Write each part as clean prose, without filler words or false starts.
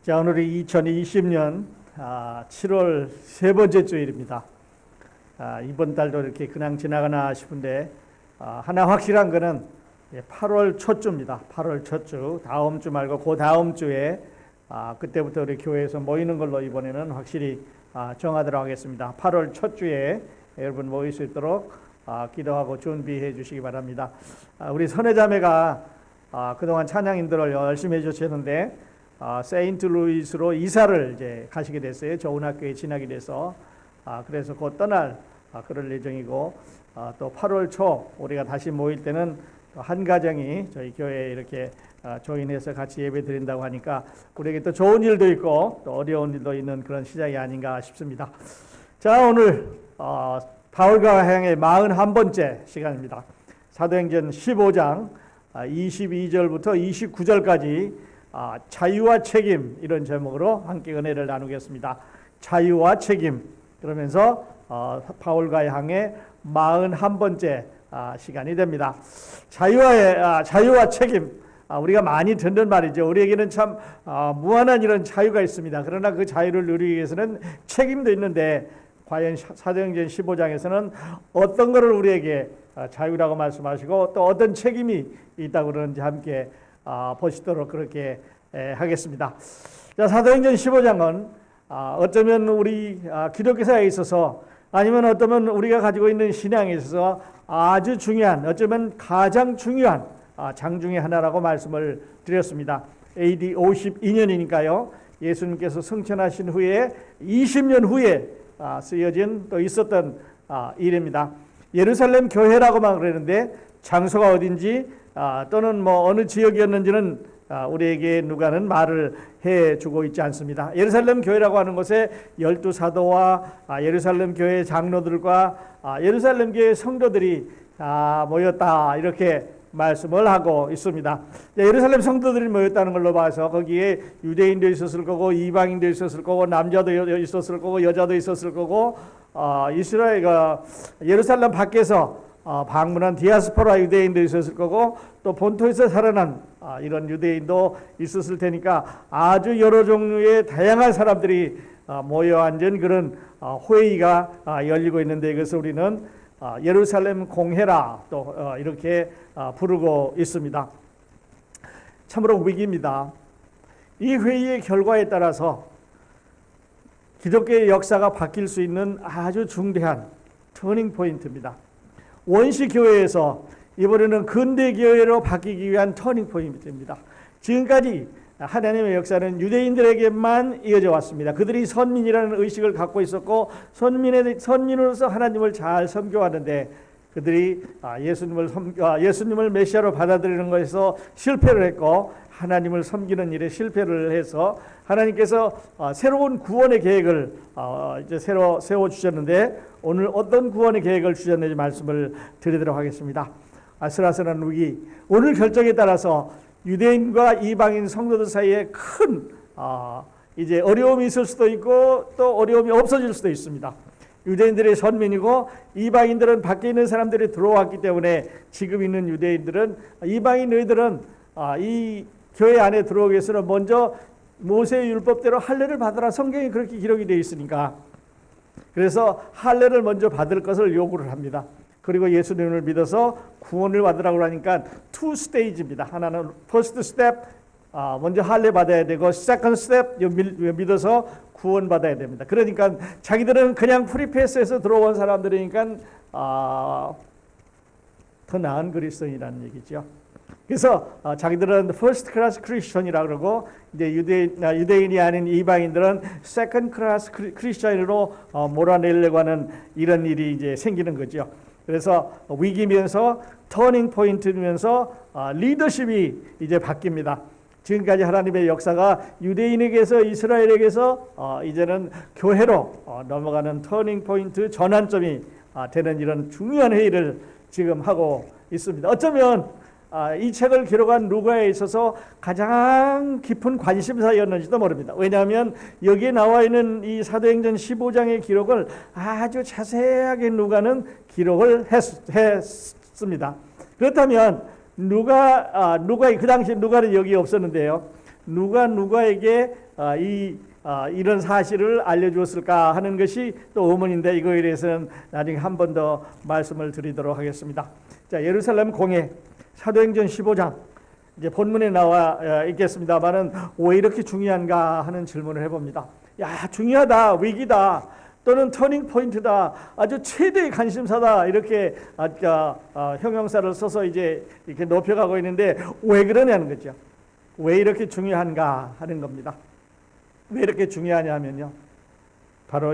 자, 오늘이 2020년 7월 세 번째 주일입니다. 이번 달도 이렇게 그냥 지나가나 싶은데 하나 확실한 거는 8월 첫 주입니다. 8월 첫 주, 다음 주 말고 그 다음 주에 그때부터 우리 교회에서 모이는 걸로 이번에는 확실히 정하도록 하겠습니다. 8월 첫 주에 여러분 모일 수 있도록 기도하고 준비해 주시기 바랍니다. 우리 선회자매가 그동안 찬양인들을 열심히 해주셨는데 세인트루이스로 이사를 이제 가시게 됐어요. 좋은 학교에 진학이 돼서 그래서 곧 떠날 그럴 예정이고 또 8월 초 우리가 다시 모일 때는 한 가정이 저희 교회에 이렇게 조인해서 같이 예배 드린다고 하니까 우리에게 또 좋은 일도 있고 또 어려운 일도 있는 그런 시작이 아닌가 싶습니다. 자, 오늘 바울과 향의 41번째 시간입니다. 사도행전 15장 22절부터 29절까지 자유와 책임, 이런 제목으로 함께 은혜를 나누겠습니다. 자유와 책임. 그러면서 바울과 향의 41번째 시간이 됩니다. 자유와 책임. 우리가 많이 듣는 말이죠. 우리에게는 참 무한한 이런 자유가 있습니다. 그러나 그 자유를 누리기 위해서는 책임도 있는데 과연 사도행전 15장에서는 어떤 것을 우리에게 자유라고 말씀하시고 또 어떤 책임이 있다고 그러는지 함께 보시도록 그렇게 하겠습니다. 자, 사도행전 15장은 어쩌면 우리 기독교사에 있어서 아니면 어쩌면 우리가 가지고 있는 신앙에 있어서 아주 중요한, 어쩌면 가장 중요한 장 중에 하나라고 말씀을 드렸습니다. AD 52년이니까요. 예수님께서 승천하신 후에 20년 후에 쓰여진 또 있었던 일입니다. 예루살렘 교회라고만 그러는데 장소가 어딘지 또는 뭐 어느 지역이었는지는 우리에게 누가는 말을 해주고 있지 않습니다. 예루살렘 교회라고 하는 곳에 12사도와 예루살렘 교회 장로들과 예루살렘 교회 성도들이 모였다, 이렇게 말씀을 하고 있습니다. 예루살렘 성도들이 모였다는 걸로 봐서 거기에 유대인도 있었을 거고 이방인도 있었을 거고 남자도 있었을 거고 여자도 있었을 거고 이스라엘과 예루살렘 밖에서 방문한 디아스포라 유대인도 있었을 거고 또 본토에서 살아난 이런 유대인도 있었을 테니까 아주 여러 종류의 다양한 사람들이 모여 앉은 그런 회의가 열리고 있는데 이것을 우리는 예루살렘 공회라 또 이렇게 부르고 있습니다. 참으로 위기입니다. 이 회의의 결과에 따라서 기독교의 역사가 바뀔 수 있는 아주 중대한 터닝 포인트입니다. 원시 교회에서 이번에는 근대 교회로 바뀌기 위한 터닝 포인트입니다. 지금까지 하나님의 역사는 유대인들에게만 이어져 왔습니다. 그들이 선민이라는 의식을 갖고 있었고 선민으로서 하나님을 잘 섬겨왔는데 그들이 예수님을 메시아로 받아들이는 것에서 실패를 했고 하나님을 섬기는 일에 실패를 해서 하나님께서 새로운 구원의 계획을 이제 새로 세워주셨는데 오늘 어떤 구원의 계획을 주셨는지 말씀을 드리도록 하겠습니다. 아슬아슬한 위기, 오늘 결정에 따라서 유대인과 이방인 성도들 사이에 큰 이제 어려움이 있을 수도 있고 또 어려움이 없어질 수도 있습니다. 유대인들이 선민이고 이방인들은 밖에 있는 사람들이 들어왔기 때문에 지금 있는 유대인들은 이방인 너희들은 이 교회 안에 들어오기 위해서는 먼저 모세의 율법대로 할례를 받으라, 성경에 그렇게 기록이 되어 있으니까 그래서 할례를 먼저 받을 것을 요구를 합니다. 그리고 예수님을 믿어서 구원을 받으라고 하니까 투 스테이지입니다. 하나는 first step, 먼저 할례 받아야 되고 second step, 믿어서 구원 받아야 됩니다. 그러니까 자기들은 그냥 프리패스에서 들어온 사람들이니까 더 나은 그리스도인이라는 얘기죠. 그래서 자기들은 first class Christian이라고 그러고 이제 유대인이 아닌 이방인들은 second class Christian으로 몰아내려고 하는 이런 일이 이제 생기는 거죠. 그래서 위기면서 터닝 포인트면서 리더십이 이제 바뀝니다. 지금까지 하나님의 역사가 유대인에게서 이스라엘에게서 이제는 교회로 넘어가는 터닝 포인트, 전환점이 되는 이런 중요한 회의를 지금 하고 있습니다. 어쩌면 이 책을 기록한 누가에 있어서 가장 깊은 관심사였는지도 모릅니다. 왜냐하면 여기에 나와 있는 이 사도행전 15장의 기록을 아주 자세하게 누가는 기록을 했습니다. 그렇다면 누가 그 당시 누가는 여기 없었는데요. 누가에게 이런 사실을 알려주었을까 하는 것이 또 의문인데, 이거에 대해서는 나중에 한 번 더 말씀을 드리도록 하겠습니다. 자, 예루살렘 공회 사도행전 15장 이제 본문에 나와 있겠습니다만은 왜 이렇게 중요한가 하는 질문을 해봅니다. 야, 중요하다, 위기다, 또는 터닝 포인트다, 아주 최대의 관심사다, 이렇게 형용사를 써서 이제 이렇게 높여가고 있는데 왜 그러냐는 거죠. 왜 이렇게 중요한가 하는 겁니다. 왜 이렇게 중요하냐면요, 바로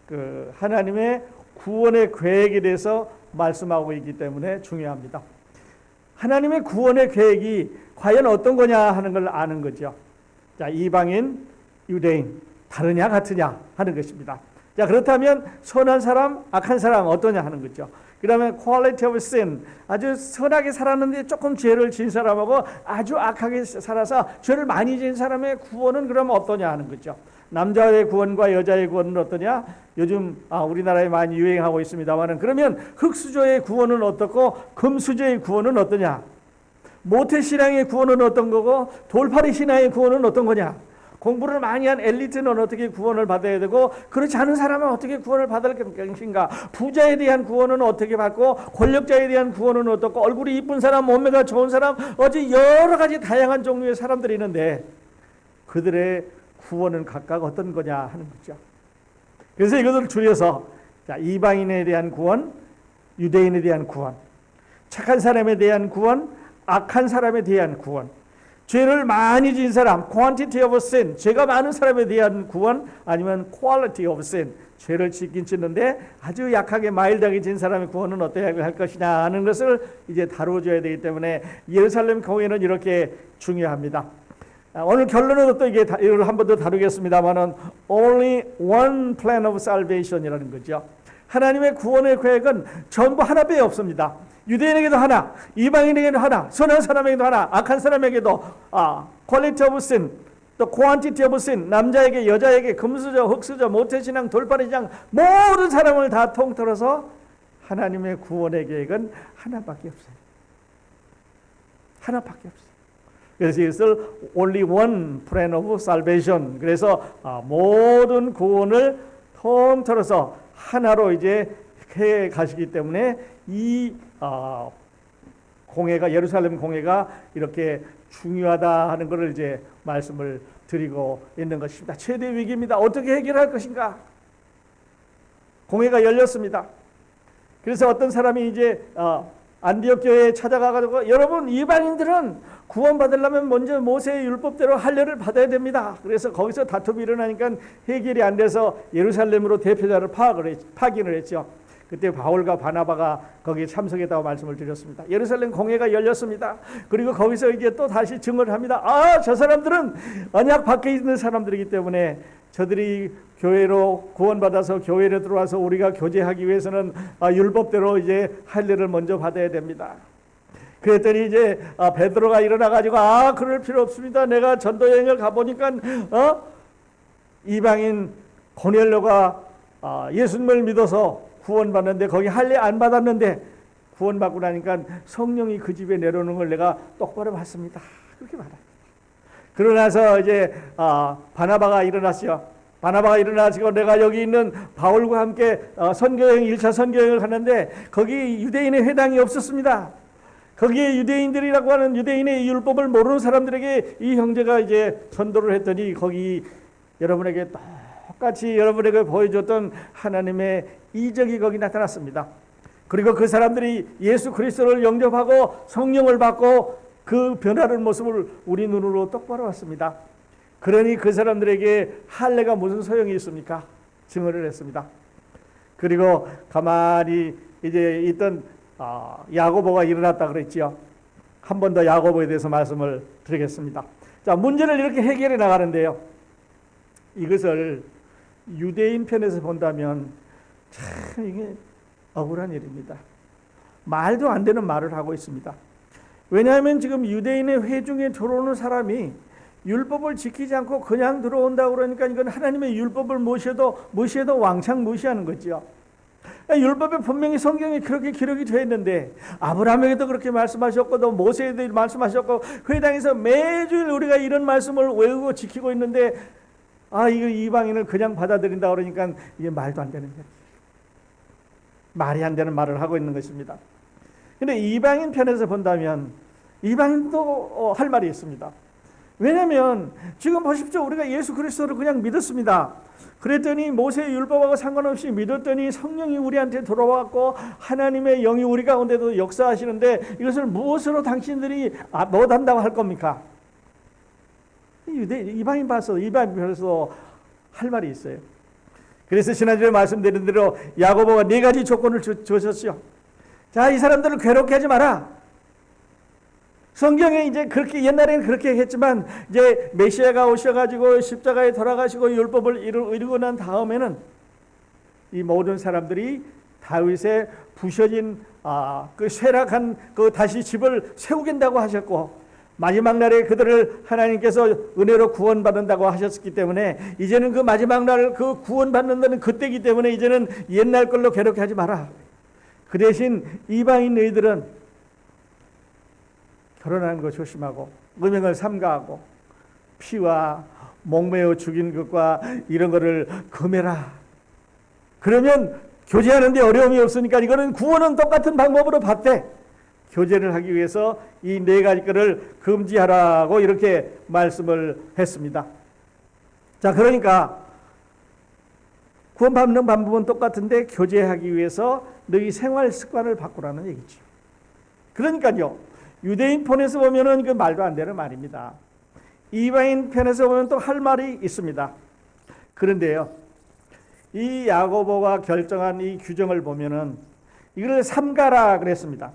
그 하나님의 구원의 계획에 대해서 말씀하고 있기 때문에 중요합니다. 하나님의 구원의 계획이 과연 어떤 거냐 하는 걸 아는 거죠. 자, 이방인, 유대인 다르냐 같으냐 하는 것입니다. 자, 그렇다면 선한 사람, 악한 사람 어떠냐 하는 거죠. 그다음에 quality of sin, 아주 선하게 살았는데 조금 죄를 지은 사람하고 아주 악하게 살아서 죄를 많이 지은 사람의 구원은 그러면 어떠냐 하는 거죠. 남자의 구원과 여자의 구원은 어떠냐? 요즘 우리나라에 많이 유행하고 있습니다만은, 그러면 흙수저의 구원은 어떻고 금수저의 구원은 어떠냐? 모태신앙의 구원은 어떤 거고 돌팔이 신앙의 구원은 어떤 거냐? 공부를 많이 한 엘리트는 어떻게 구원을 받아야 되고 그렇지 않은 사람은 어떻게 구원을 받을 것인가? 부자에 대한 구원은 어떻게 받고 권력자에 대한 구원은 어떻고 얼굴이 이쁜 사람, 몸매가 좋은 사람, 어제 여러 가지 다양한 종류의 사람들이 있는데 그들의 구원은 각각 어떤 거냐 하는 거죠. 그래서 이것을 줄여서 자, 이방인에 대한 구원, 유대인에 대한 구원, 착한 사람에 대한 구원, 악한 사람에 대한 구원, 죄를 많이 지은 사람, quantity of sin, 죄가 많은 사람에 대한 구원, 아니면 quality of sin, 죄를 짓긴 짓는데 아주 약하게 마일드하게 지은 사람의 구원은 어떻게 할 것이냐 하는 것을 이제 다루어줘야 되기 때문에 예루살렘 공회는 이렇게 중요합니다. 오늘 결론은 또 이걸 한 번 더 다루겠습니다만은 only one plan of salvation이라는 거죠. 하나님의 구원의 계획은 전부 하나밖에 없습니다. 유대인에게도 하나, 이방인에게도 하나, 선한 사람에게도 하나, 악한 사람에게도 quality of sin, 또 quantity of sin, 남자에게 여자에게 금수저, 흙수저, 모태신앙, 돌팔이신앙 모든 사람을 다 통틀어서 하나님의 구원의 계획은 하나밖에 없어요. 하나밖에 없어요. 그래서 이것을 only one plan of salvation, 그래서 모든 구원을 통틀어서 하나로 이제 해 가시기 때문에 이 공회가, 예루살렘 공회가 이렇게 중요하다 하는 것을 이제 말씀을 드리고 있는 것입니다. 최대 위기입니다. 어떻게 해결할 것인가? 공회가 열렸습니다. 그래서 어떤 사람이 이제 안디옥 교회에 찾아가가지고, 여러분 이방인들은 구원받으려면 먼저 모세의 율법대로 할례를 받아야 됩니다. 그래서 거기서 다툼이 일어나니까 해결이 안 돼서 예루살렘으로 대표자를 파견을 했죠. 그때 바울과 바나바가 거기에 참석했다고 말씀을 드렸습니다. 예루살렘 공회가 열렸습니다. 그리고 거기서 이제 또 다시 증언을 합니다. 저 사람들은 언약 밖에 있는 사람들이기 때문에 저들이 교회로 구원받아서 교회로 들어와서 우리가 교제하기 위해서는 율법대로 이제 할례를 먼저 받아야 됩니다. 그랬더니 이제 베드로가 일어나가지고 그럴 필요 없습니다. 내가 전도 여행을 가보니까 이방인 고넬료가 예수님을 믿어서 구원받는데 거기 할례 안 받았는데 구원받고 나니까 성령이 그 집에 내려오는 걸 내가 똑바로 봤습니다. 그렇게 말합니다. 그러나서 이제 바나바가 일어났어요. 바나바가 일어나시고 내가 여기 있는 바울과 함께 선교여행 1차 선교여행을 가는데 거기 유대인의 회당이 없었습니다. 거기에 유대인들이라고 하는 유대인의 율법을 모르는 사람들에게 이 형제가 이제 전도를 했더니 거기 여러분에게 똑같이 여러분에게 보여줬던 하나님의 이적이 거기 나타났습니다. 그리고 그 사람들이 예수 그리스도를 영접하고 성령을 받고 그 변화된 모습을 우리 눈으로 똑바로 봤습니다. 그러니 그 사람들에게 할례가 무슨 소용이 있습니까? 증언을 했습니다. 그리고 가만히 이제 있던 야고보가 일어났다 그랬지요. 한 번 더 야고보에 대해서 말씀을 드리겠습니다. 자, 문제를 이렇게 해결해 나가는데요. 이것을 유대인 편에서 본다면 참 이게 억울한 일입니다. 말도 안 되는 말을 하고 있습니다. 왜냐하면 지금 유대인의 회중에 들어오는 사람이 율법을 지키지 않고 그냥 들어온다고 그러니까 이건 하나님의 율법을 무시해도 왕창 무시하는 거죠. 율법에 분명히 성경에 그렇게 기록이 되어 있는데 아브라함에게도 그렇게 말씀하셨고 또 모세에도 말씀하셨고 회당에서 매주일 우리가 이런 말씀을 외우고 지키고 있는데 이거 이방인을 그냥 받아들인다 그러니까 이게 말도 안 되는 거예요. 말이 안 되는 말을 하고 있는 것입니다. 근데 이방인 편에서 본다면 이방인도 할 말이 있습니다. 왜냐하면 지금 보십시오. 우리가 예수 그리스도를 그냥 믿었습니다. 그랬더니 모세의 율법하고 상관없이 믿었더니 성령이 우리한테 돌아왔고 하나님의 영이 우리 가운데도 역사하시는데 이것을 무엇으로 당신들이 못한다고 할 겁니까? 이방인 봐서 할 말이 있어요. 그래서 지난주에 말씀드린 대로 야고보가 4가지 조건을 주셨죠. 자, 이 사람들을 괴롭게 하지 마라. 성경에 이제 그렇게 옛날에는 그렇게 했지만 이제 메시아가 오셔가지고 십자가에 돌아가시고 율법을 이루고 난 다음에는 이 모든 사람들이 다윗의 부셔진 그 쇠락한 그 다시 집을 세우겠다고 하셨고 마지막 날에 그들을 하나님께서 은혜로 구원받는다고 하셨기 때문에 이제는 그 마지막 날 그 구원받는다는 그때이기 때문에 이제는 옛날 걸로 괴롭게 하지 마라. 그 대신 이방인 너희들은 결혼하는 거 조심하고 음행을 삼가하고 피와 목매어 죽인 것과 이런 거를 금해라. 그러면 교제하는 데 어려움이 없으니까 이거는 구원은 똑같은 방법으로 받되 교제를 하기 위해서 이 4가지 것을 금지하라고 이렇게 말씀을 했습니다. 자, 그러니까 구원받는 방법은 똑같은데 교제하기 위해서 너희 생활 습관을 바꾸라는 얘기죠. 그러니까요. 유대인 편에서 보면은 그 말도 안 되는 말입니다. 이방인 편에서 보면 또 할 말이 있습니다. 그런데요, 이 야고보가 결정한 이 규정을 보면은 이걸 삼가라 그랬습니다.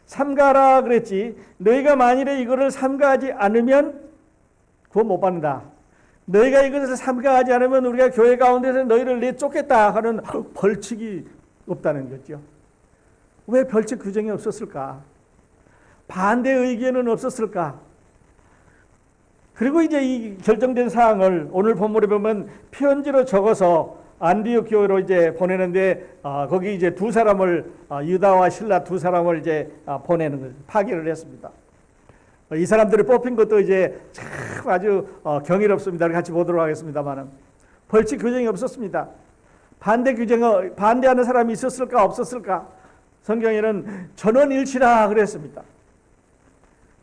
삼가라 그랬지. 너희가 만일에 이거를 삼가하지 않으면 구원 못 받는다. 너희가 이것을 삼가하지 않으면 우리가 교회 가운데서 너희를 내쫓겠다 하는 벌칙이 없다는 거죠. 왜 벌칙 규정이 없었을까? 반대 의견은 없었을까? 그리고 이제 이 결정된 사항을 오늘 본문에 보면 편지로 적어서 안디옥 교회로 이제 보내는데 거기 이제 2사람을 유다와 실라 2사람을 이제 보내는 거죠. 파견을 했습니다. 이 사람들이 뽑힌 것도 이제 참 아주 경이롭습니다. 같이 보도록 하겠습니다만은 벌칙 규정이 없었습니다. 반대 규정을 반대하는 사람이 있었을까 없었을까? 성경에는 전원일치라 그랬습니다.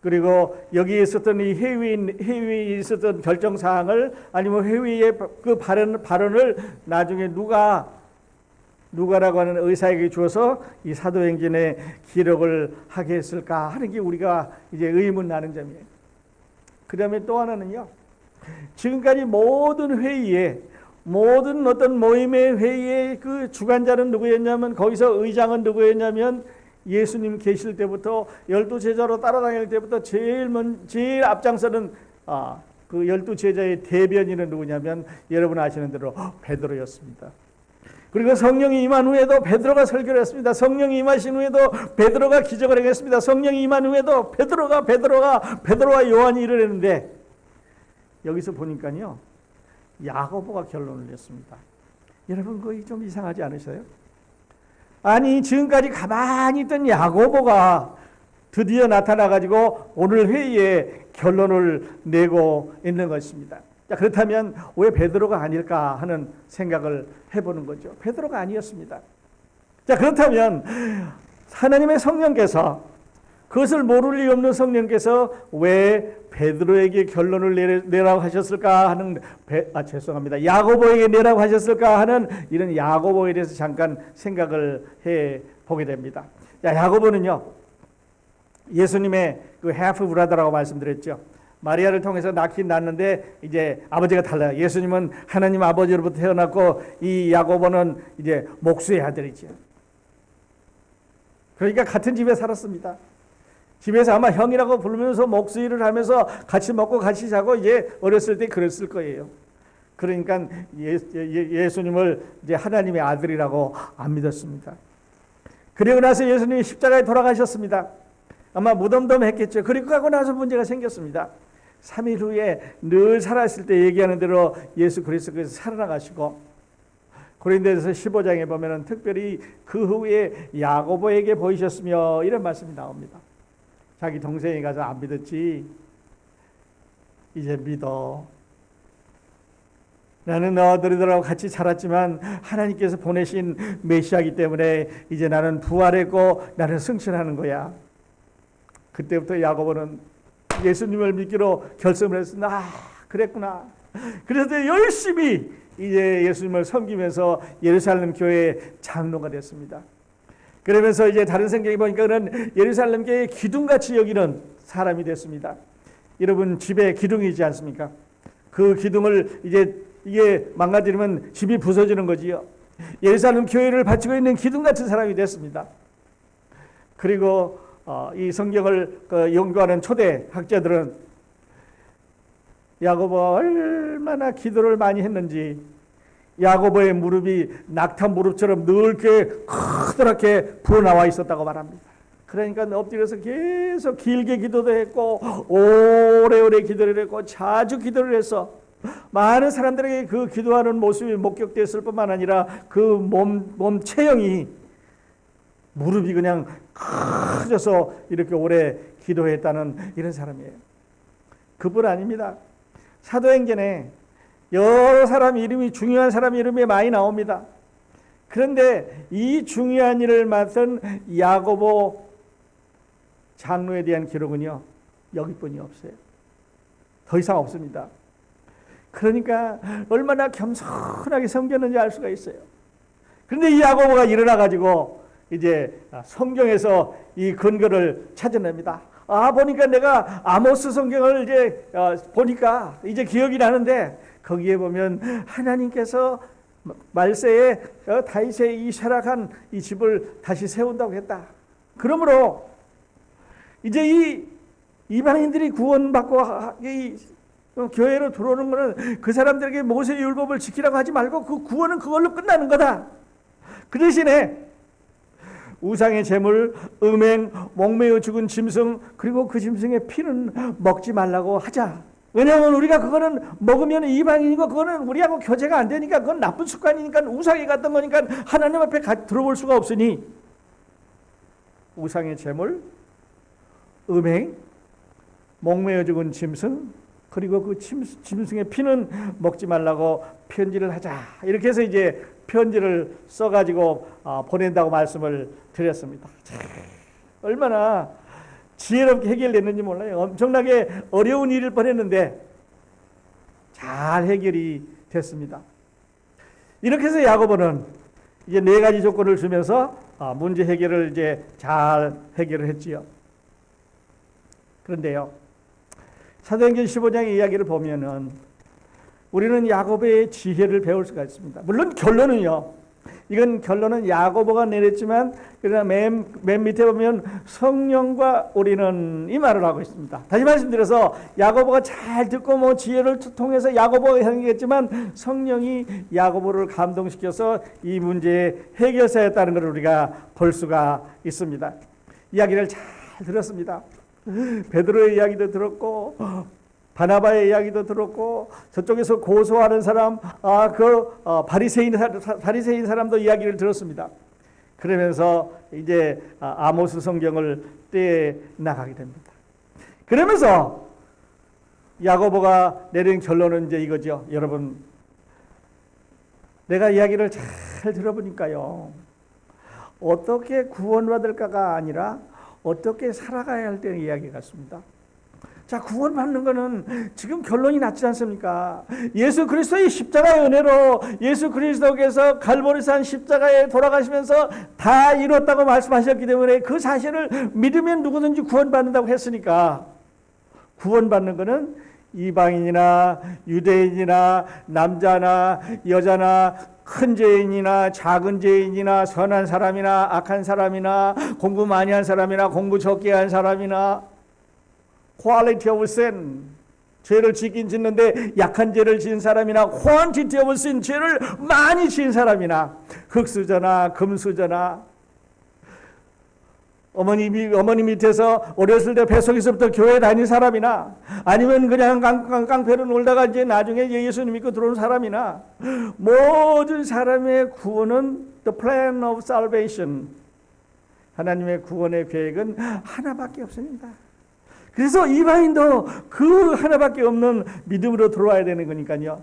그리고 여기에 있었던 이 회의에 있었던 결정 사항을 아니면 회의의 그 발언을 나중에 누가라고 하는 의사에게 주어서 이 사도행전에 기록을 하게 했을까 하는 게 우리가 이제 의문 나는 점이에요. 그다음에 또 하나는요. 지금까지 모든 회의에 모든 어떤 모임의 회의의 그 주관자는 누구였냐면 거기서 의장은 누구였냐면 예수님 계실 때부터 12제자로 따라다닐 때부터 제일 앞장서는 그 12제자의 대변인은 누구냐면 여러분 아시는 대로 베드로였습니다. 그리고 성령이 임한 후에도 베드로가 설교를 했습니다. 성령이 임하신 후에도 베드로가 기적을 행했습니다. 성령이 임한 후에도 베드로와 요한이 일을 했는데 여기서 보니까요. 야고보가 결론을 냈습니다. 여러분 그거 좀 이상하지 않으세요? 아니 지금까지 가만히 있던 야고보가 드디어 나타나가지고 오늘 회의에 결론을 내고 있는 것입니다. 자, 그렇다면 왜 베드로가 아닐까 하는 생각을 해보는 거죠. 베드로가 아니었습니다. 자, 그렇다면 하나님의 성령께서 그것을 모를 리 없는 성령께서 왜 베드로에게 결론을 내라고 하셨을까 하는 죄송합니다. 야고보에게 내라고 하셨을까 하는 이런 야고보에 대해서 잠깐 생각을 해 보게 됩니다. 자, 야고보는요. 예수님의 그 half brother라고 말씀드렸죠. 마리아를 통해서 낳긴 낳는데 이제 아버지가 달라요. 예수님은 하나님 아버지로부터 태어났고 이 야고보는 이제 목수의 아들이죠. 그러니까 같은 집에 살았습니다. 집에서 아마 형이라고 부르면서 목수 일을 하면서 같이 먹고 같이 자고 이제 어렸을 때 그랬을 거예요. 그러니까 예수님을 이제 하나님의 아들이라고 안 믿었습니다. 그리고 나서 예수님이 십자가에 돌아가셨습니다. 아마 무덤덤했겠죠. 그리고 가고 나서 문제가 생겼습니다. 3일 후에 늘 살아있을 때 얘기하는 대로 예수 그리스도께서 살아나가시고 고린도전서 15장에 보면은 특별히 그 후에 야고보에게 보이셨으며 이런 말씀이 나옵니다. 자기 동생이 가서 안 믿었지 이제 믿어. 나는 너희들하고 같이 자랐지만 하나님께서 보내신 메시아이기 때문에 이제 나는 부활했고 나는 승천하는 거야. 그때부터 야고보는 예수님을 믿기로 결심을 했습니다. 아, 그랬구나. 그래서 열심히 이제 예수님을 섬기면서 예루살렘 교회 장로가 됐습니다. 그러면서 이제 다른 성경에 보니까는 예루살렘 교회의 기둥같이 여기는 사람이 됐습니다. 여러분 집에 기둥이 있지 않습니까? 그 기둥을 이게 망가뜨리면 집이 부서지는 거지요. 예루살렘 교회를 바치고 있는 기둥 같은 사람이 됐습니다. 그리고 이 성경을 연구하는 초대 학자들은 야고보가 얼마나 기도를 많이 했는지 야고보의 무릎이 낙타 무릎처럼 넓게 커다랗게 부어나와 있었다고 말합니다. 그러니까 엎드려서 계속 길게 기도도 했고 오래오래 기도를 했고 자주 기도를 해서 많은 사람들에게 그 기도하는 모습이 목격됐을 뿐만 아니라 그 몸 체형이 무릎이 그냥 커져서 이렇게 오래 기도했다는 이런 사람이에요. 그뿐 아닙니다. 사도행전에 여러 사람 이름이 중요한 사람 이름이 많이 나옵니다. 그런데 이 중요한 일을 맡은 야고보 장로에 대한 기록은요 여기뿐이 없어요. 더 이상 없습니다. 그러니까 얼마나 겸손하게 섬겼는지 알 수가 있어요. 그런데 이 야고보가 일어나 가지고 이제 성경에서 이 근거를 찾아냅니다. 보니까 내가 아모스 성경을 이제 보니까 이제 기억이 나는데 거기에 보면 하나님께서 말세에 다윗의 이 쇠락한 이 집을 다시 세운다고 했다. 그러므로 이제 이 이방인들이 구원받고 이 교회로 들어오는 것은 그 사람들에게 모세의 율법을 지키라고 하지 말고 그 구원은 그걸로 끝나는 거다. 그 대신에 우상의 제물, 음행, 목매어 죽은 짐승 그리고 그 짐승의 피는 먹지 말라고 하자. 왜냐하면 우리가 그거는 먹으면 이방인이고 그거는 우리하고 교제가 안 되니까 그건 나쁜 습관이니까 우상에 갔던 거니까 하나님 앞에 들어볼 수가 없으니 우상의 제물, 음행, 목매어 죽은 짐승 그리고 그 짐승의 피는 먹지 말라고 편지를 하자. 이렇게 해서 이제 편지를 써가지고 보낸다고 말씀을 드렸습니다. 얼마나 지혜롭게 해결됐는지 몰라요. 엄청나게 어려운 일일 뻔했는데 잘 해결이 됐습니다. 이렇게 해서 야고보는 이제 4가지 조건을 주면서 문제 해결을 이제 잘 해결을 했지요. 그런데요, 사도행전 15장의 이야기를 보면은 우리는 야고보의 지혜를 배울 수가 있습니다. 물론 결론은요, 이건 결론은 야고보가 내렸지만 그러나 맨 밑에 보면 성령과 우리는 이 말을 하고 있습니다. 다시 말씀드려서 야고보가 잘 듣고 뭐 지혜를 통해서 야고보가 행했지만 성령이 야고보를 감동시켜서 이 문제의 해결사였다는 것을 우리가 볼 수가 있습니다. 이야기를 잘 들었습니다. 베드로의 이야기도 들었고 바나바의 이야기도 들었고 저쪽에서 고소하는 사람 바리새인 사람도 이야기를 들었습니다. 그러면서 이제 아모스 성경을 떼어 나가게 됩니다. 그러면서 야고보가 내린 결론은 이제 이거죠. 여러분, 내가 이야기를 잘 들어보니까요, 어떻게 구원받을까가 아니라 어떻게 살아가야 할 때의 이야기 같습니다. 자, 구원받는 거는 지금 결론이 났지 않습니까? 예수 그리스도의 십자가의 은혜로 예수 그리스도께서 갈보리산 십자가에 돌아가시면서 다 이뤘다고 말씀하셨기 때문에 그 사실을 믿으면 누구든지 구원받는다고 했으니까 구원받는 거는 이방인이나 유대인이나 남자나 여자나 큰 죄인이나 작은 죄인이나 선한 사람이나 악한 사람이나 공부 많이 한 사람이나 공부 적게 한 사람이나 quality of sin, 죄를 짓긴 짓는데 약한 죄를 지은 사람이나 quantity of sin, 죄를 많이 지은 사람이나 흙수저나 금수저나 어머니 밑에서 어렸을 때 뱃속에서부터 교회 다닌 사람이나 아니면 그냥 깡패로 놀다가 이제 나중에 예수님 믿고 들어온 사람이나 모든 사람의 구원은 the plan of salvation. 하나님의 구원의 계획은 하나밖에 없습니다. 그래서 이방인도 그 하나밖에 없는 믿음으로 들어와야 되는 거니까요.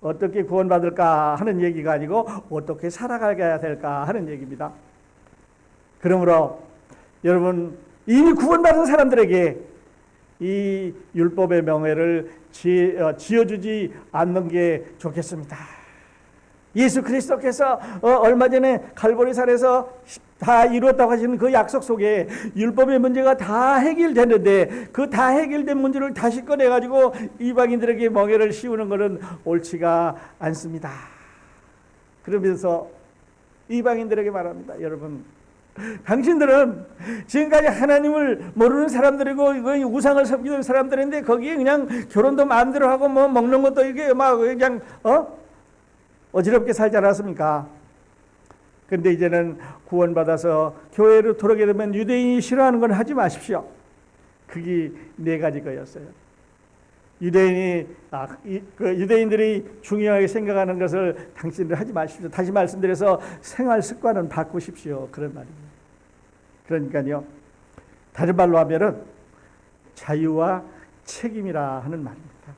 어떻게 구원받을까 하는 얘기가 아니고 어떻게 살아가야 될까 하는 얘기입니다. 그러므로 여러분, 이미 구원받은 사람들에게 이 율법의 명예를 지어주지 않는 게 좋겠습니다. 예수 그리스도께서 얼마 전에 갈보리산에서 다 이루었다고 하시는 그 약속 속에 율법의 문제가 다 해결됐는데 그 다 해결된 문제를 다시 꺼내가지고 이방인들에게 멍에를 씌우는 것은 옳지가 않습니다. 그러면서 이방인들에게 말합니다. 여러분, 당신들은 지금까지 하나님을 모르는 사람들이고 우상을 섬기는 사람들인데 거기에 그냥 결혼도 마음대로 하고 뭐 먹는 것도 이게 막 그냥 어지럽게 살지 않았습니까? 근데 이제는 구원받아서 교회로 들어오게 되면 유대인이 싫어하는 건 하지 마십시오. 그게 네 가지 거였어요. 유대인들이 중요하게 생각하는 것을 당신들 하지 마십시오. 다시 말씀드려서 생활 습관은 바꾸십시오. 그런 말입니다. 그러니까요, 다른 말로 하면은 자유와 책임이라 하는 말입니다.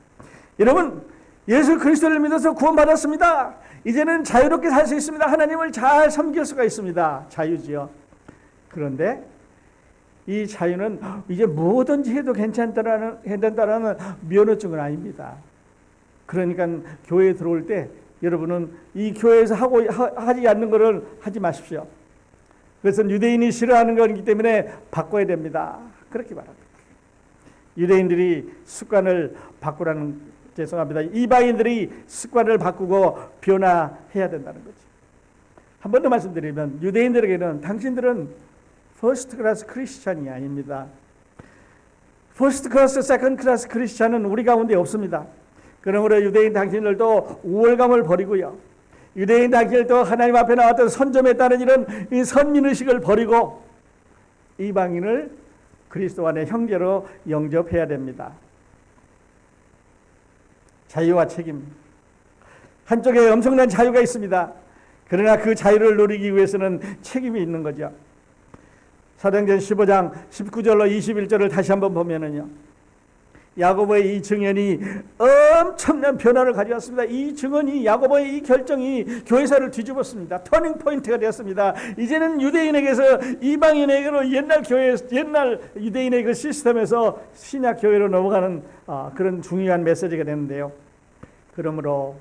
여러분, 예수 그리스도를 믿어서 구원받았습니다. 이제는 자유롭게 살 수 있습니다. 하나님을 잘 섬길 수가 있습니다. 자유지요. 그런데 이 자유는 이제 뭐든지 해도 괜찮다라는 면허증은 아닙니다. 그러니까 교회에 들어올 때 여러분은 이 교회에서 하지 않는 것을 하지 마십시오. 그것은 유대인이 싫어하는 것이기 때문에 바꿔야 됩니다. 그렇게 말합니다. 유대인들이 습관을 바꾸라는, 죄송합니다, 이방인들이 습관을 바꾸고 변화해야 된다는 거죠. 한 번 더 말씀드리면 유대인들에게는 당신들은 퍼스트 클래스 크리스찬이 아닙니다. 퍼스트 클래스, 세컨드 클래스 크리스찬은 우리 가운데 없습니다. 그러므로 유대인 당신들도 우월감을 버리고요, 유대인 당신들도 하나님 앞에 나왔던 선점에 따른 이런 이 선민의식을 버리고 이방인을 그리스도 안의 형제로 영접해야 됩니다. 자유와 책임, 한쪽에 엄청난 자유가 있습니다. 그러나 그 자유를 누리기 위해서는 책임이 있는 거죠. 사도행전 15장 19절로 21절을 다시 한번 보면은요, 야고보의 이 증언이 엄청난 변화를 가져왔습니다. 이 증언이, 야고보의 이 결정이 교회사를 뒤집었습니다. 터닝 포인트가 되었습니다. 이제는 유대인에게서 이방인에게로 옛날 유대인의 그 시스템에서 신약 교회로 넘어가는 그런 중요한 메시지가 되는데요. 그러므로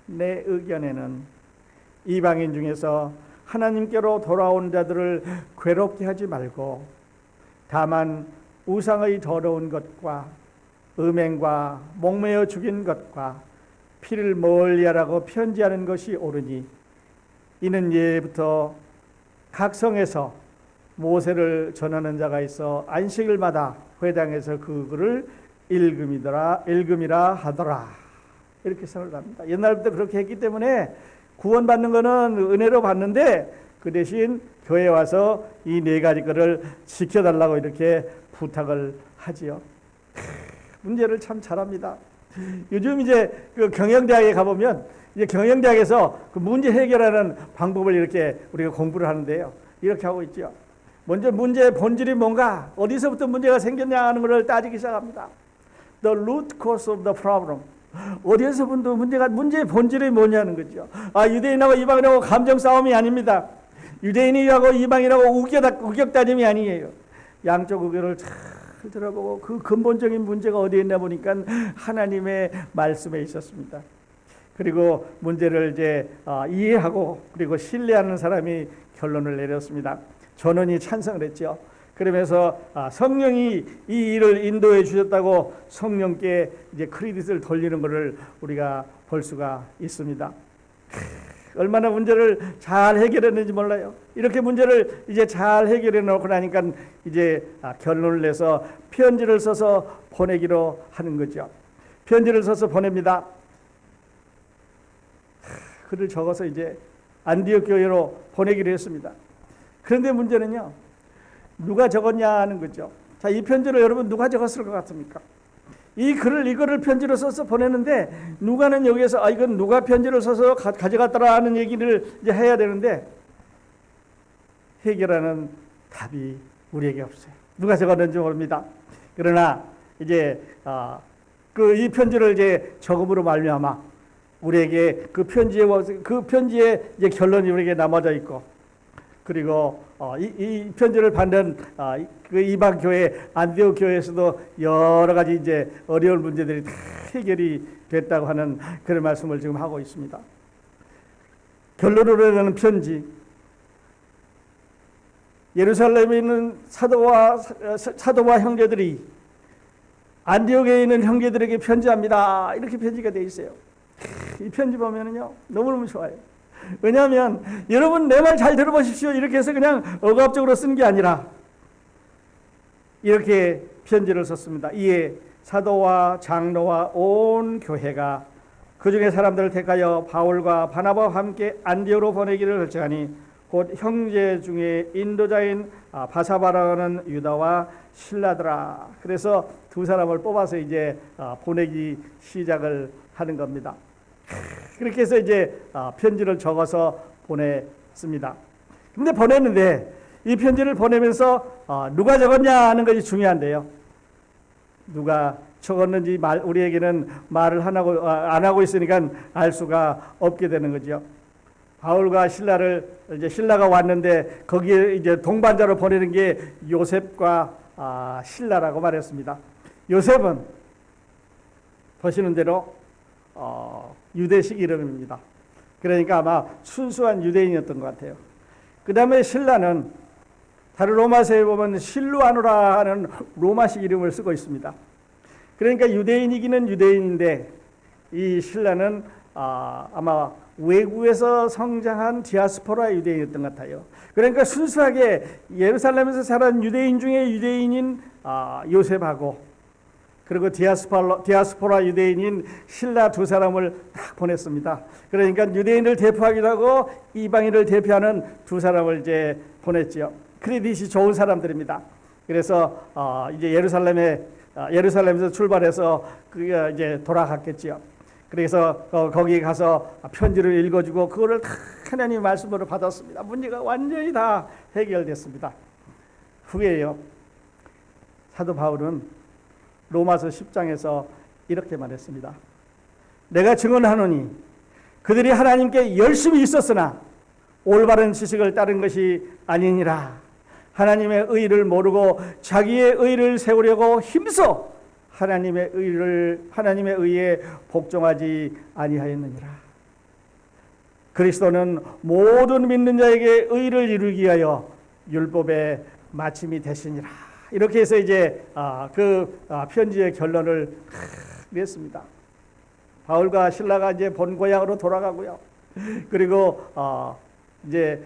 내 의견에는 이방인 중에서 하나님께로 돌아온 자들을 괴롭게 하지 말고 다만 우상의 더러운 것과 음행과 목매어 죽인 것과 피를 멀리하라고 편지하는 것이 옳으니 이는 예부터 각 성에서 모세를 전하는 자가 있어 안식을 받아 회당에서 그 글을 읽음이라 하더라. 이렇게 생각합니다. 옛날부터 그렇게 했기 때문에 구원받는 것은 은혜로 받는데 그 대신 교회에 와서 이 네 가지 것을 지켜달라고 이렇게 부탁을 하지요. 문제를 참 잘합니다. 요즘 이제 그 경영대학에 가보면 이제 경영대학에서 그 문제 해결하는 방법을 이렇게 우리가 공부를 하는데요. 이렇게 하고 있죠. 먼저 문제의 본질이 뭔가, 어디서부터 문제가 생겼냐 하는 것을 따지기 시작합니다. The root cause of the problem. 어디에서부터 문제의 본질이 뭐냐는 거죠. 유대인하고 이방인하고 감정 싸움이 아닙니다. 유대인이라고 이방인하고 우격다짐이 아니에요. 양쪽 의견을 잘 들어보고 그 근본적인 문제가 어디에 있나 보니까 하나님의 말씀에 있었습니다. 그리고 문제를 이제 이해하고 그리고 신뢰하는 사람이 결론을 내렸습니다. 전원이 찬성을 했죠. 그러면서 성령이 이 일을 인도해 주셨다고 성령께 이제 크레딧을 돌리는 것을 우리가 볼 수가 있습니다. 얼마나 문제를 잘 해결했는지 몰라요. 이렇게 문제를 이제 잘 해결해 놓고 나니까 이제 결론을 내서 편지를 써서 보내기로 하는 거죠. 편지를 써서 보냅니다. 글을 적어서 이제 안디옥 교회로 보내기로 했습니다. 그런데 문제는요, 누가 적었냐 하는 거죠. 자, 이 편지를 여러분 누가 적었을 것 같습니까? 이거를 편지로 써서 보내는데 누가는 여기에서 이건 누가 편지를 써서 가져갔더라 하는 얘기를 이제 해야 되는데 해결하는 답이 우리에게 없어요. 누가 적었는지 모릅니다. 그러나 이제 이 편지를 이제 적음으로 말미암아 우리에게 그 편지의 이제 결론이 우리에게 남아져 있고, 그리고 이 편지를 받는 그 이방 교회 안디옥 교회에서도 여러 가지 이제 어려운 문제들이 다 해결이 됐다고 하는 그런 말씀을 지금 하고 있습니다. 결론으로는 편지, 예루살렘에 있는 사도와 형제들이 안디옥에 있는 형제들에게 편지합니다. 이렇게 편지가 되어 있어요. 이 편지 보면은요 너무너무 좋아요. 왜냐하면 여러분 내 말 잘 들어보십시오 이렇게 해서 그냥 억압적으로 쓴 게 아니라 이렇게 편지를 썼습니다. 이에 사도와 장로와 온 교회가 그 중에 사람들을 택하여 바울과 바나바와 함께 안디옥으로 보내기를 결정하니 곧 형제 중에 인도자인 바사바라는 유다와 실라더라. 그래서 두 사람을 뽑아서 이제 보내기 시작을 하는 겁니다. 그렇게 해서 이제 편지를 적어서 보냈습니다. 근데 보냈는데 이 편지를 보내면서 누가 적었냐 하는 것이 중요한데요. 누가 적었는지 우리에게는 말을 안 하고 있으니까 알 수가 없게 되는 거죠. 바울과 신라가 왔는데 거기에 이제 동반자로 보내는 게 요셉과 신라라고 말했습니다. 요셉은 보시는 대로 유대식 이름입니다. 그러니까 아마 순수한 유대인이었던 것 같아요. 그 다음에 신라는 다른 로마서에 보면 실루아누라 하는 로마식 이름을 쓰고 있습니다. 그러니까 유대인이기는 유대인인데 이 신라는 아마 외국에서 성장한 디아스포라 유대인이었던 것 같아요. 그러니까 순수하게 예루살렘에서 살았던 유대인 중에 유대인인 요셉하고 그리고 디아스포라 유대인인 신라 두 사람을 딱 보냈습니다. 그러니까 유대인을 대표하기도 하고 이방인을 대표하는 두 사람을 이제 보냈지요. 크레딧이 좋은 사람들입니다. 그래서 이제 예루살렘에서 출발해서 그게 이제 돌아갔겠지요. 그래서 거기 가서 편지를 읽어주고 그거를 다 하나님의 말씀으로 받았습니다. 문제가 완전히 다 해결됐습니다. 후에요. 사도 바울은 로마서 10장에서 이렇게 말했습니다. 내가 증언하노니 그들이 하나님께 열심히 있었으나 올바른 지식을 따른 것이 아니니라. 하나님의 의를 모르고 자기의 의를 세우려고 힘써 하나님의 의에 복종하지 아니하였느니라. 그리스도는 모든 믿는 자에게 의를 이루기 위하여 율법의 마침이 되시니라. 이렇게 해서 이제 편지의 결론을 냈습니다. 바울과 신라가 이제 본 고향으로 돌아가고요. 그리고 이제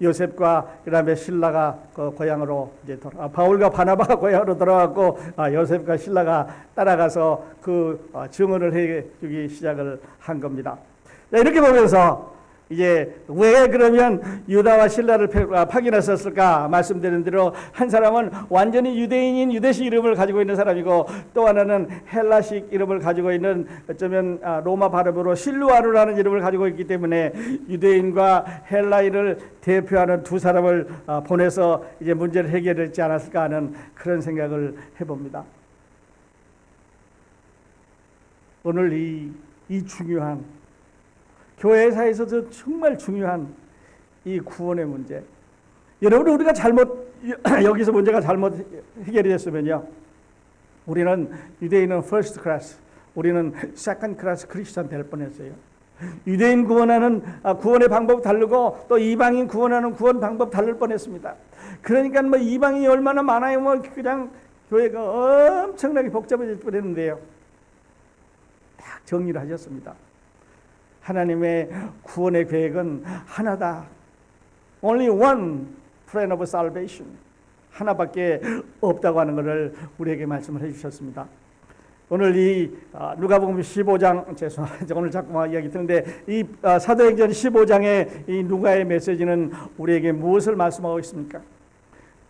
요셉과 그다음에 신라가 그 고향으로 이제 바울과 바나바가 고향으로 돌아갔고 요셉과 신라가 따라가서 그 증언을 해주기 시작을 한 겁니다. 이렇게 보면서 이제 왜 그러면 유다와 신라를 파견했었을까 말씀드린 대로 한 사람은 완전히 유대인인 유대식 이름을 가지고 있는 사람이고 또 하나는 헬라식 이름을 가지고 있는 어쩌면 로마 발음으로 실루아누라는 이름을 가지고 있기 때문에 유대인과 헬라인을 대표하는 두 사람을 보내서 이제 문제를 해결했지 않았을까 하는 그런 생각을 해봅니다. 오늘 이 중요한 교회사에서도 정말 중요한 이 구원의 문제. 여러분 우리가 여기서 문제가 잘못 해결이 됐으면요. 우리는 유대인은 first class, 우리는 second class 크리스찬 될 뻔했어요. 유대인 구원하는 구원의 방법 다르고 또 이방인 구원하는 구원 방법 다를 뻔했습니다. 그러니까 뭐 이방인이 얼마나 많아요. 뭐 그냥 교회가 엄청나게 복잡해질 뻔했는데요. 딱 정리를 하셨습니다. 하나님의 구원의 계획은 하나다. Only one plan of salvation. 하나밖에 없다고 하는 것을 우리에게 말씀을 해주셨습니다. 오늘 이 누가복음 15장, 죄송합니다. 오늘 자꾸만 이야기 드는데 이 사도행전 15장의 이 누가의 메시지는 우리에게 무엇을 말씀하고 있습니까?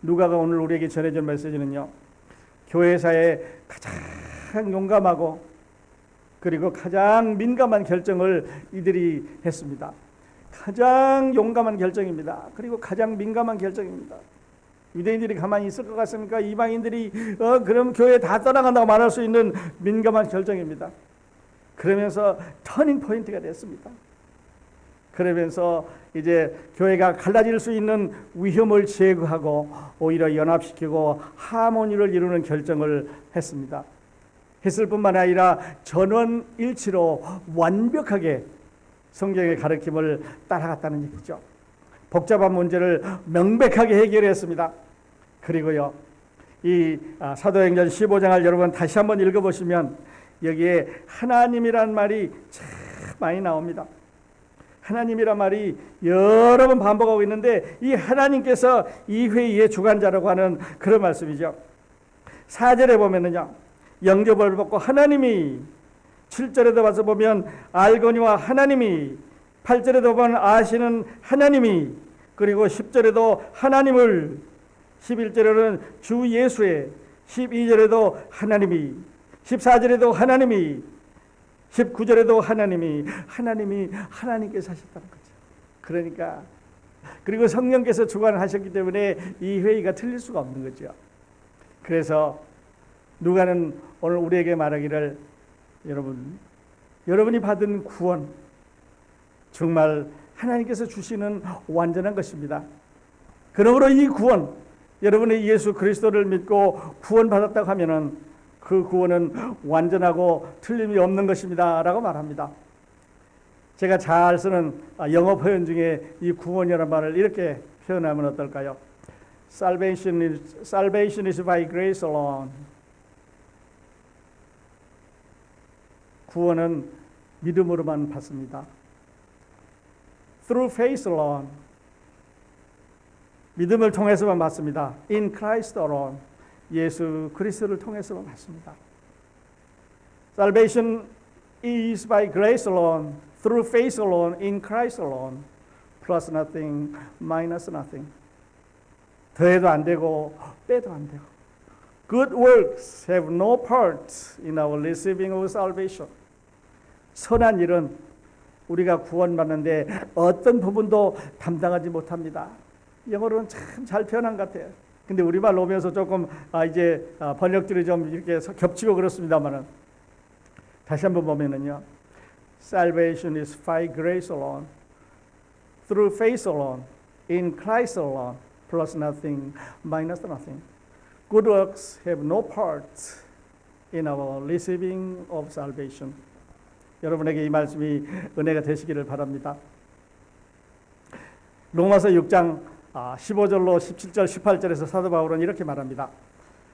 누가가 오늘 우리에게 전해준 메시지는요, 교회사에 가장 용감하고 그리고 가장 민감한 결정을 이들이 했습니다. 가장 용감한 결정입니다. 그리고 가장 민감한 결정입니다. 유대인들이 가만히 있을 것 같습니까? 이방인들이 그럼 교회 다 떠나간다고 말할 수 있는 민감한 결정입니다. 그러면서 터닝 포인트가 됐습니다. 그러면서 이제 교회가 갈라질 수 있는 위험을 제거하고 오히려 연합시키고 하모니를 이루는 결정을 했습니다. 했을 뿐만 아니라 전원일치로 완벽하게 성경의 가르침을 따라갔다는 얘기죠. 복잡한 문제를 명백하게 해결했습니다. 그리고요, 이 사도행전 15장을 여러분 다시 한번 읽어보시면 여기에 하나님이란 말이 참 많이 나옵니다. 하나님이란 말이 여러 번 반복하고 있는데 이 하나님께서 이 회의의 주관자라고 하는 그런 말씀이죠. 4절에 보면은요, 영접을 받고 하나님이, 7절에도 와서 보면 알거니와 하나님이, 8절에도 보면 아시는 하나님이, 그리고 10절에도 하나님을, 11절에는 주 예수의, 12절에도 하나님이, 14절에도 하나님이, 19절에도 하나님께서 하셨다는 거죠. 그러니까 그리고 성령께서 주관하셨기 때문에 이 회의가 틀릴 수가 없는 거죠. 그래서 누가는 오늘 우리에게 말하기를, 여러분이 받은 구원 정말 하나님께서 주시는 완전한 것입니다. 그러므로 이 구원, 여러분이 예수 그리스도를 믿고 구원받았다고 하면은 그 구원은 완전하고 틀림이 없는 것입니다 라고 말합니다. 제가 잘 쓰는 영어 표현 중에 이 구원이라는 말을 이렇게 표현하면 어떨까요? Salvation is by grace alone. 구원은 믿음으로만 받습니다. Through faith alone. 믿음을 통해서만 받습니다. In Christ alone. 예수 그리스도를 통해서만 받습니다. Salvation is by grace alone, through faith alone, in Christ alone, plus nothing, minus nothing. 더해도 안 되고 빼도 안 되고. Good works have no part in our receiving of salvation. 선한 일은 우리가 구원받는데 어떤 부분도 담당하지 못합니다. 영어로는 참 잘 표현한 것 같아요. 근데 우리말로 오면서 조금 이제 번역들이 좀 이렇게 겹치고 그렇습니다만은, 다시 한번 보면은요, Salvation is by grace alone, through faith alone, in Christ alone, plus nothing, minus nothing. Good works have no part in our receiving of salvation. 여러분에게 이 말씀이 은혜가 되시기를 바랍니다. 로마서 6장 15절로 17절 18절에서 사도 바울은 이렇게 말합니다.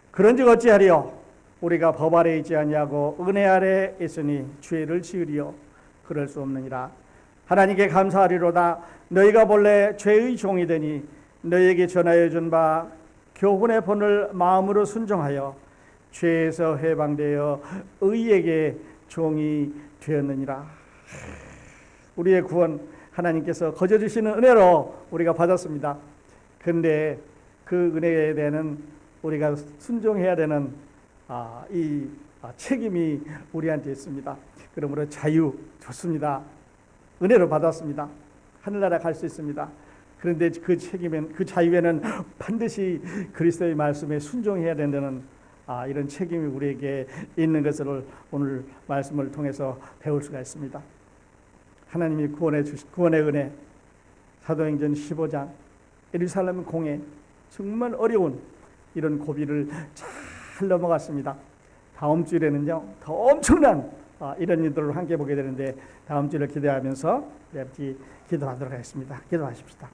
그런즉 어찌하리요? 우리가 법 아래 있지 아니하고 은혜 아래 있으니 죄를 지으리요? 그럴 수 없느니라. 하나님께 감사하리로다. 너희가 본래 죄의 종이 되니 너희에게 전하여 준 바 교훈의 본을 마음으로 순종하여 죄에서 해방되어 의에게 종이 되었느니라. 우리의 구원 하나님께서 거저 주시는 은혜로 우리가 받았습니다. 그런데 그 은혜에 대한 우리가 순종해야 되는 이 책임이 우리한테 있습니다. 그러므로 자유 좋습니다. 은혜로 받았습니다. 하늘나라 갈 수 있습니다. 그런데 그 책임은, 그 자유에는 반드시 그리스도의 말씀에 순종해야 된다는 이런 책임이 우리에게 있는 것을 오늘 말씀을 통해서 배울 수가 있습니다. 하나님이 구원의 은혜, 사도행전 15장 예루살렘 공회, 정말 어려운 이런 고비를 잘 넘어갔습니다. 다음 주일에는요, 더 엄청난 이런 일들을 함께 보게 되는데, 다음 주를 기대하면서 기도하도록 하겠습니다. 기도하십시다.